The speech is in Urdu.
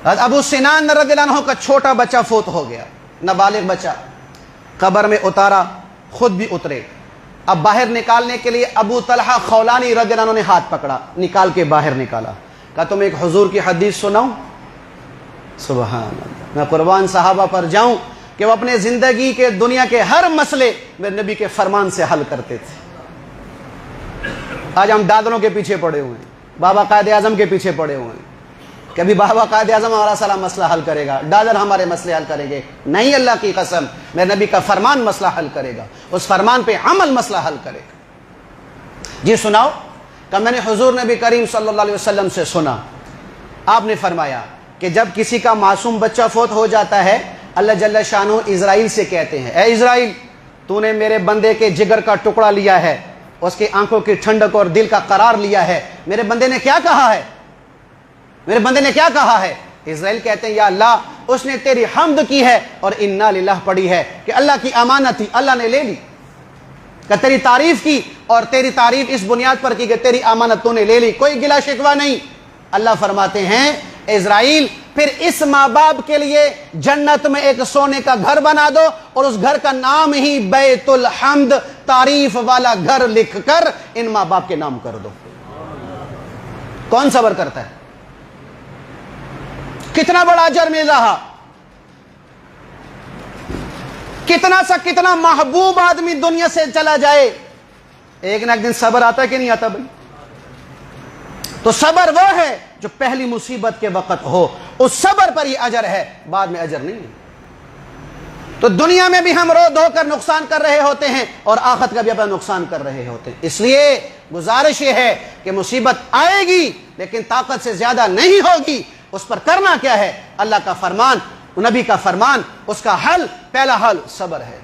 ابو سنان رضی اللہ عنہ کا چھوٹا بچہ فوت ہو گیا، نابالغ بچہ، قبر میں اتارا، خود بھی اترے۔ اب باہر نکالنے کے لیے ابو طلحہ خولانی رضی اللہ عنہ نے ہاتھ پکڑا، نکال کے باہر نکالا، کہا تم ایک حضور کی حدیث سناؤں؟ سبحان اللہ، میں قربان صحابہ پر جاؤں کہ وہ اپنے زندگی کے دنیا کے ہر مسئلے میرے نبی کے فرمان سے حل کرتے تھے۔ آج ہم دادروں کے پیچھے پڑے ہوئے ہیں، بابا قائد اعظم کے پیچھے پڑے ہوئے ہیں، کبھی بابا قائد اعظم ہمارا سارا مسئلہ حل کرے گا، ڈالر ہمارے مسئلے حل کریں گے؟ نہیں، اللہ کی قسم، میرے نبی کا فرمان مسئلہ حل کرے گا، اس فرمان پہ عمل مسئلہ حل کرے گا۔ جی سناؤ؟ کہ میں نے حضور نبی کریم صلی اللہ علیہ وسلم سے سنا، آپ نے فرمایا کہ جب کسی کا معصوم بچہ فوت ہو جاتا ہے، اللہ جل شانہ اسرائیل سے کہتے ہیں، اے اسرائیل، تو نے میرے بندے کے جگر کا ٹکڑا لیا ہے، اس کی آنکھوں کی ٹھنڈک اور دل کا قرار لیا ہے، میرے بندے نے کیا کہا ہے؟ میرے بندے نے کیا کہا ہے؟ اسرائیل کہتے ہیں یا اللہ، اس نے تیری حمد کی ہے اور انا للہ پڑھی ہے کہ اللہ کی امانت تھی، اللہ نے لے لی، کہ تیری تعریف کی اور تیری تعریف اس بنیاد پر کی کہ تیری امانت تو نے لے لی، کوئی گلہ شکوہ نہیں۔ اللہ فرماتے ہیں اسرائیل، پھر اس ماں باپ کے لیے جنت میں ایک سونے کا گھر بنا دو اور اس گھر کا نام ہی بیت الحمد، تعریف والا گھر لکھ کر ان ماں باپ کے نام کر دو۔ کون صبر کرتا ہے؟ کتنا بڑا اجر مل رہا، کتنا محبوب آدمی دنیا سے چلا جائے، ایک نہ ایک دن صبر آتا ہے کہ نہیں آتا بھائی؟ تو صبر وہ ہے جو پہلی مصیبت کے وقت ہو، اس صبر پر ہی اجر ہے، بعد میں اجر نہیں ہے۔ تو دنیا میں بھی ہم رو دھو کر نقصان کر رہے ہوتے ہیں اور آخرت کا بھی اپنا نقصان کر رہے ہوتے ہیں۔ اس لیے گزارش یہ ہے کہ مصیبت آئے گی لیکن طاقت سے زیادہ نہیں ہوگی، اس پر کرنا کیا ہے؟ اللہ کا فرمان، نبی کا فرمان، اس کا حل، پہلا حل صبر ہے۔